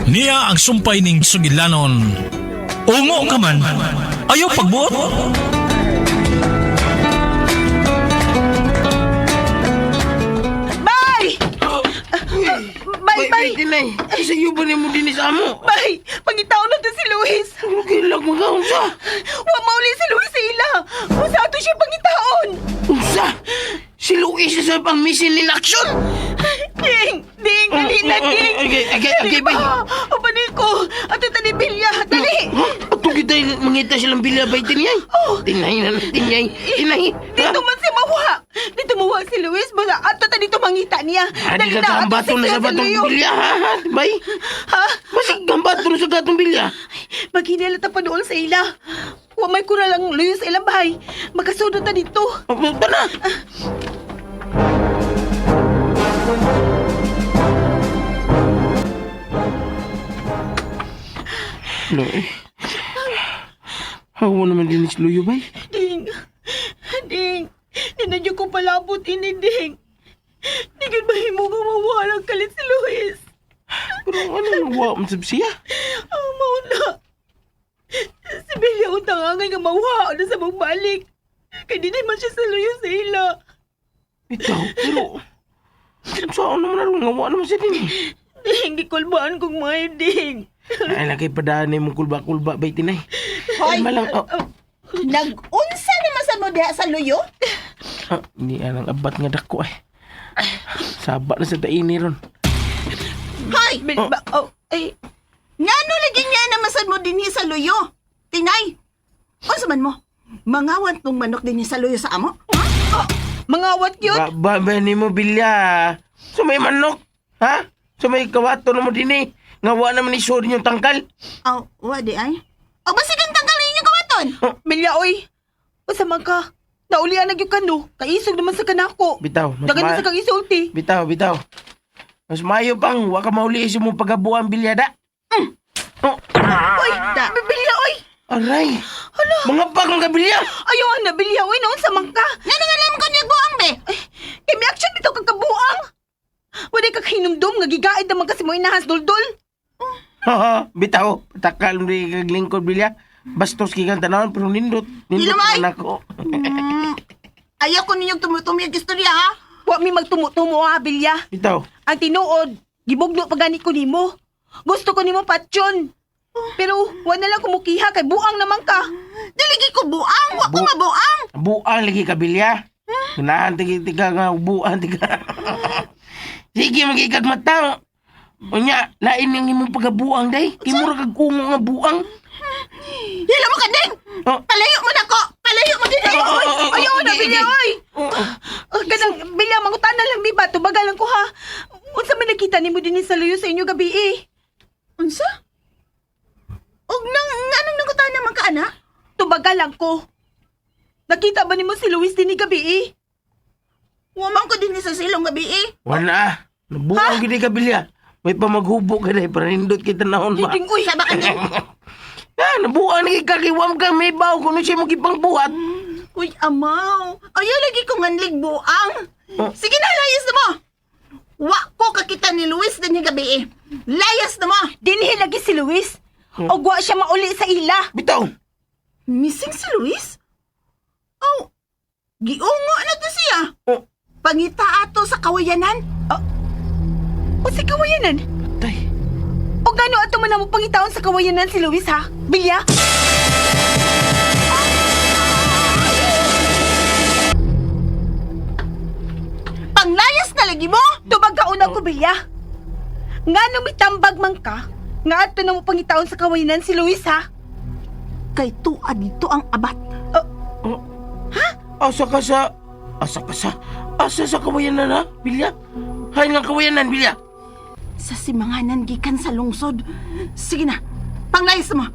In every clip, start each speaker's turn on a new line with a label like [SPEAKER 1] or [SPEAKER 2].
[SPEAKER 1] Niya ang sumpay ning sugilanon. Ungo ka man. Ayaw pagbuot.
[SPEAKER 2] Bay! Bay!
[SPEAKER 3] Tinay, sa iyo ba ni mo din sa amo?
[SPEAKER 2] Bay! Pangitaon na to si Luis!
[SPEAKER 3] Kilag magaon sa.
[SPEAKER 2] Wa mauli si Luis sa ila! Usa ato siya pangitaon!
[SPEAKER 3] Unsa? Si Luis sa pang mission in action?
[SPEAKER 2] Ding! Ding! Dali na, Ding!
[SPEAKER 3] Okay, bay.
[SPEAKER 2] O panin ko! Ato tani bilya! Dali!
[SPEAKER 3] Ato kita mangita silang bilya bay Tinay. Tinay na Tinay. Tinay.
[SPEAKER 2] Dito man si Mawa! Dito mawa si Luis! Basta ato tani to mangita niya!
[SPEAKER 3] Adi ka gambato na sa batong bilya ha? Bay?
[SPEAKER 2] Ha?
[SPEAKER 3] Masig gambato na sa gatong bilya.
[SPEAKER 2] Maghinala ta pa doon sa ila! Wa may ko na lang luyo sa ilang bahay! Magkasunod ta dito!
[SPEAKER 3] Punta na. No eh. Hawa naman din si Luyo bay.
[SPEAKER 2] Ding! Ding! Ninadyo ko palabot ini, Ding! Digid ba mo nga mawalang kalit si Luis?
[SPEAKER 3] Pero ano nang wa mo siya?
[SPEAKER 2] Ang mauna! Si Bilya utangangay nga mawa na sa magbalik. Kaya di naman siya sa luyo sa ila.
[SPEAKER 3] Ikaw, pero... Saan naman ang ngawa naman siya din eh.
[SPEAKER 2] Ding, gikulbaan kong may Ding.
[SPEAKER 3] Ay, laki pa daan na mong kulba-kulba, bay Tinay.
[SPEAKER 4] Hoy!
[SPEAKER 3] Malang,
[SPEAKER 4] Nag-unsa naman sa mo diha sa luyo?
[SPEAKER 3] hindi anang abat nga dako eh. Saba na sa taini ron.
[SPEAKER 4] Hoy!
[SPEAKER 2] Ay,
[SPEAKER 4] Ngano lagi niya naman sa mo dinhi sa luyo? Tinay! Unsa man mo? Mangawan tong manok dinhi sa luyo sa amo?
[SPEAKER 2] mangawat yun.
[SPEAKER 3] Ba ni mo bilya. So may manok, ha? So may kawato na mo din eh. Ngawa naman ni Suri yung tangkal.
[SPEAKER 4] Aw, wadi ay. O basigan tanggal ninyo kawaton?
[SPEAKER 2] Bilya, oy. Basta man ka. Naulian na yung kano. Kaisog naman sa kanako.
[SPEAKER 3] Bitaw.
[SPEAKER 2] Dagan na sa kang isulti.
[SPEAKER 3] Bitaw. Mas mayo pang, waka mauli iso mo pagabuang bilyada.
[SPEAKER 2] Oy, Bilya, oy.
[SPEAKER 3] Aray. Mga pakang kabilya.
[SPEAKER 2] Ayaw na, Bilya, oy. Noon sa mangka.
[SPEAKER 4] Ngano nga lang ko niya buang be?
[SPEAKER 2] Kaya may action dito kagkabuang. Wala ka hinumdum. Ngagigaid naman kasi mo inahas duldul.
[SPEAKER 3] Haha, bitaw. Takal mo rin kaglingkod bilya. Bastos kikan tanawon pero nindot. Nindot
[SPEAKER 4] Ilamay.
[SPEAKER 3] man ako.
[SPEAKER 4] Ayaw ko ninyong tumutumi ang istorya ha?
[SPEAKER 2] Wa mi magtumo-tumo ha, Bilya.
[SPEAKER 3] Bitaw.
[SPEAKER 2] Ang tinuod, gibugno pa gani ko nimo. Gusto ko nimo patyon. Pero wala lang kumukiha kay buang naman ka.
[SPEAKER 4] Diligi ko buang, wa ko nga buang.
[SPEAKER 3] Buang lagi kabilya. Ganahan tiga nga buang tiga. Sige magigag mata. Unya, lain yung imong pagabuang day. Imura kag kungo nga buang.
[SPEAKER 4] Hila mo ka din!
[SPEAKER 3] Oh.
[SPEAKER 4] Palayo mo na ko! Palayo mo din!
[SPEAKER 2] Ayaw na, Bilya, oy. Ganang, Bilya, mangutan na lang, di ba? Tubagalan ko ha. Unsa man nakita nimo din sa luyo sa inyo gabi eh.
[SPEAKER 4] Unsa? Og nang anong nagutan naman ka, anak?
[SPEAKER 2] Tubagalan ko. Nakita ba nimo si Luis din gabi eh?
[SPEAKER 4] Wamang ko din sa silong gabi eh.
[SPEAKER 3] Wala. Nabuang gini kabilya. May pamaghubo ka day para nindot kita nahon ba.
[SPEAKER 2] Ding, uy.
[SPEAKER 4] Saba ka din.
[SPEAKER 3] Nabuang na kakiwam ka. May baw kung siya magipang buhat.
[SPEAKER 4] Uy, amaw. Ayaw lagi ko nganlig buang. Sige na, layas na mo. Wa ko kakita ni Luis din yung gabi eh. Layas na mo.
[SPEAKER 2] Dinhi lagi si Luis. O wa siya mauli sa ila.
[SPEAKER 3] Bitaw.
[SPEAKER 4] Missing si Luis? Oh, giungo na to siya.
[SPEAKER 3] Oh.
[SPEAKER 4] Pangita ato sa kawayanan.
[SPEAKER 2] O si kawayanan.
[SPEAKER 3] Tay.
[SPEAKER 2] O gano ato man mo pangitaon sa kawayanan si Luis ha? Bilya?
[SPEAKER 4] Panglayas na lagi mo?
[SPEAKER 2] Tubagkauna ko, Bilya. Nga nung mitambag man ka, nga ato na mo pangitaon sa kawayanan si Luis ha?
[SPEAKER 4] Kay tuwa dito ang abat.
[SPEAKER 3] Asa ka sa... Asa sa kawayanan ha, Bilya? Hay nga kawayanan, Bilya.
[SPEAKER 4] Sa simanganan gikan sa lungsod. Sige na, panglayas mo.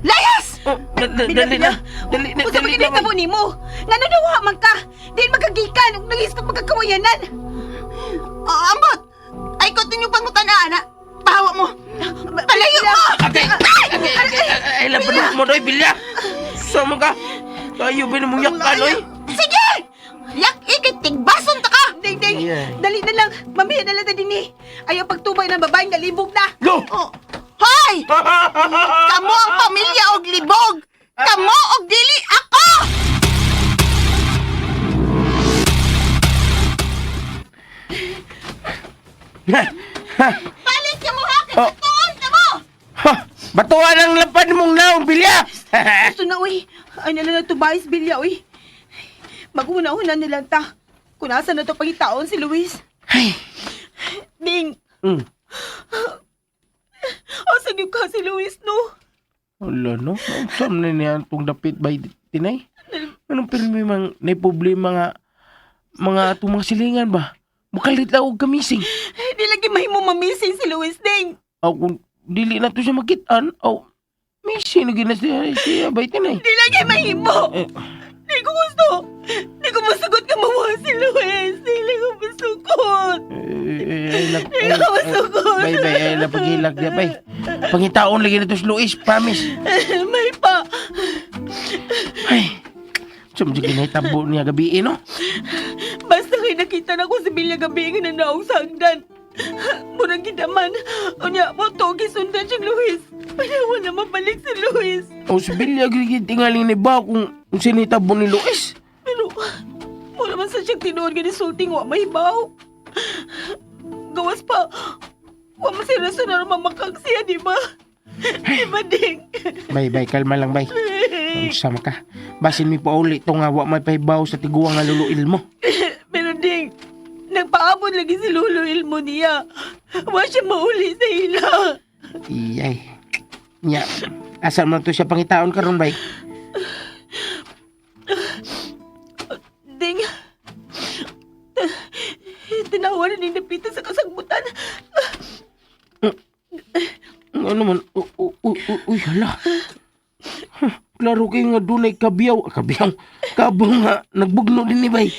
[SPEAKER 4] Layas!
[SPEAKER 3] Dali na.
[SPEAKER 2] Kung sa maginig mo ni mo, nga nung nawa man ka, di magagikan, ug nangispat magkakawayanan.
[SPEAKER 4] Ambot! Ay, continue pangutan na, anak. Pahawa mo. Palayo mo!
[SPEAKER 3] Okay. Ay, laban mo doy, Bilya. Sama ka. Tayo ba mo yak ka, noy?
[SPEAKER 4] Sige! Yak ikitig bason ta ka!
[SPEAKER 2] Ding, ding.
[SPEAKER 3] Yeah.
[SPEAKER 2] Dali na lang. Mamiya na lang na din eh. Ayaw pagtubay ng babaeng galibog na.
[SPEAKER 3] Lo!
[SPEAKER 4] Oh, Kamo ang pamilya og libog. Kamo og dili ako. Palit ka mo ha,
[SPEAKER 3] Oh.
[SPEAKER 4] katuon ka mo.
[SPEAKER 3] Ha! Batuan ang lapad mong naong, Bilya!
[SPEAKER 2] Gusto na, uy. Ay, na tubayis, Bilya, uy. Mag-una-una nilang ta. Kung nasa na to pangitaon si Luis.
[SPEAKER 3] Ay!
[SPEAKER 2] Ding,
[SPEAKER 3] Mm.
[SPEAKER 2] asan yung ka si Luis, no?
[SPEAKER 3] Wala, no? Saan na niya itong dapit ba, Tinay? Anong pirmi mang may problema nga mga itong mga silingan ba? Mukalit lang og kamising.
[SPEAKER 2] Di lagi mahimo mamising si Luis, Ding.
[SPEAKER 3] Aw, kung dili na to siya makitaan, aw, missing na gina siya ba, Tinay?
[SPEAKER 2] Di lagi mahimo.
[SPEAKER 3] Eh,
[SPEAKER 2] Di ko gusto. Di ko masugot ka mawa si Luis. Di ko masugot. Di ko masugot.
[SPEAKER 3] Bay, napaghilag niya, bay. Pangitaon lagi na to si Luis, promise.
[SPEAKER 2] May pa.
[SPEAKER 3] Ay, saan mo siya kinahitabo niya gabi, no?
[SPEAKER 2] Basta kayo nakita na ko sa bilya gabi nga na naong sagdan. Murang gidaman. Unya, mo to, gisundan siyang Luis. Panawa na mabalik si Luis.
[SPEAKER 3] O si Bilya, tingaling ni ba kung sinitabo ni Luis?
[SPEAKER 2] Pero, mo naman sa siyang tinuod nga ni Sulting wa mahibaw. Gawas pa, wa man si rason na mamakag siya, di ba? Di ba, Ding?
[SPEAKER 3] Bay, kalma lang, bay. Sama ka. Basin mi pa uli ito nga wa may pahibaw sa tiguang nga luluil mo.
[SPEAKER 2] Pero, Ding, nagpaabot lagi si Lolo Ilmo niya. Wa siya mauli sa ila.
[SPEAKER 3] Iyay. Nya, asan man to siya pangitaon karon bay?
[SPEAKER 2] Ding, tinawaran ni Napita sa kasagbutan.
[SPEAKER 3] Ano man? Uy, hala. Klaro kayo nga dunay kabiyaw. Kabang nga, nagbugno din ni bay.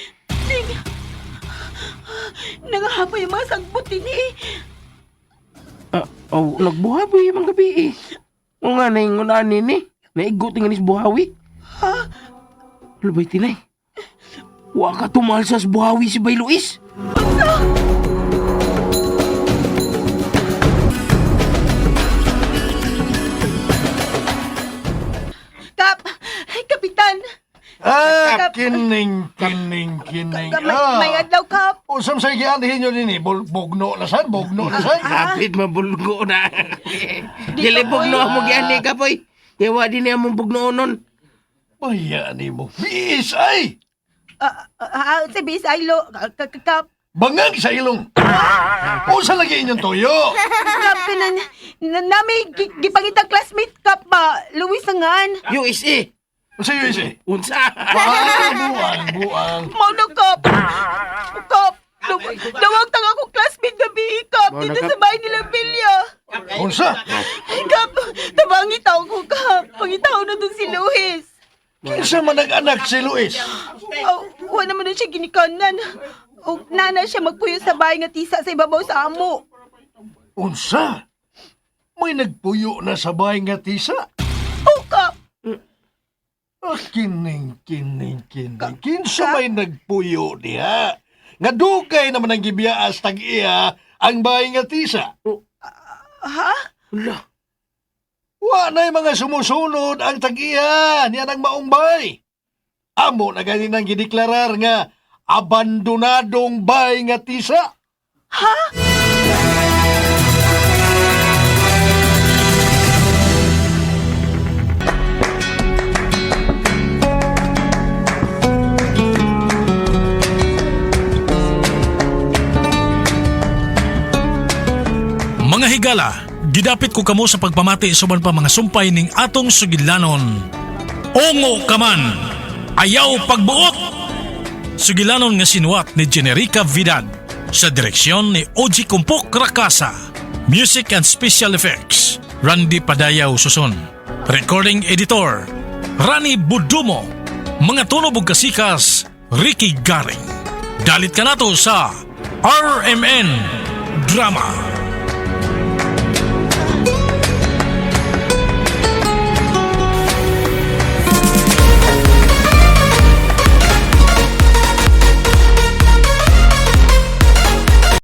[SPEAKER 2] Ding, nangahapay yung mga sagbot din eh.
[SPEAKER 3] Nagbuhawi yung mga gabi eh. O nga na yung unanin eh. Naigot nga nis buhawi.
[SPEAKER 2] Ha?
[SPEAKER 3] Labay tinay. Wa ka tumalsas buhawi si Bay Luis.
[SPEAKER 2] Kapitan.
[SPEAKER 5] Kining.
[SPEAKER 2] May adlaw, Kap.
[SPEAKER 5] Usam sa ikianihin nyo din eh. Bugno na sad.
[SPEAKER 3] Kapit mabulgo na. Dili bugno mo giani ka poy. Yawa din niya mong bugno nun.
[SPEAKER 5] Bayani mo. Biis ay!
[SPEAKER 2] Si Bisaylo, Kap.
[SPEAKER 5] Bangag sa ilong. Usa lagi inyong tuyo.
[SPEAKER 2] Kap, nami gipangitang classmate, Kap ba? Luis Sangan.
[SPEAKER 3] USA.
[SPEAKER 5] Usa yun isa.
[SPEAKER 3] Unsa?
[SPEAKER 5] Buang.
[SPEAKER 2] Mau na, Kap. Kap, dawag tang akong classmate gabi, Kap.
[SPEAKER 3] Mau na,
[SPEAKER 2] Dito
[SPEAKER 3] Kap.
[SPEAKER 2] sa bahay nila, Bilya.
[SPEAKER 5] Unsa?
[SPEAKER 2] Kap, tabangitaw ko, Kap. Pangitaw na doon si Luis.
[SPEAKER 5] Kinsa man nag-anak si Luis?
[SPEAKER 2] Wala naman na siya ginikanan. O nana siya magpuyo sa bahay nga tisa sa ibabaw sa amo.
[SPEAKER 5] Unsa? May nagpuyo na sa bahay nga tisa?
[SPEAKER 2] O, Kap.
[SPEAKER 5] Kining. Kinsa may nagpuyo diha? Nga dugay naman ang gibiyaas tag-iya ang bahay nga tisa.
[SPEAKER 2] Ha?
[SPEAKER 3] Wala.
[SPEAKER 5] Wa na'y mga sumusunod ang tag-iya niya ng maumbay. Amo na ganin ang gideklarar nga abandonadong bahay nga tisa.
[SPEAKER 2] Ha?
[SPEAKER 1] Mga higala, gidapit ko kamo sa pagpamati suban pa mga sumpay ning atong sugilanon. Ongo kaman, ayaw pagbuot. Sugilanon nga sinuwat ni Generica Vidal sa direksyon ni Oji Kumpok Rakasa. Music and Special Effects, Randy Padayaw Suson. Recording Editor, Rani Budumo. Mga tunog ug kasikas, Ricky Garing. Dalit ka nato sa RMN Drama.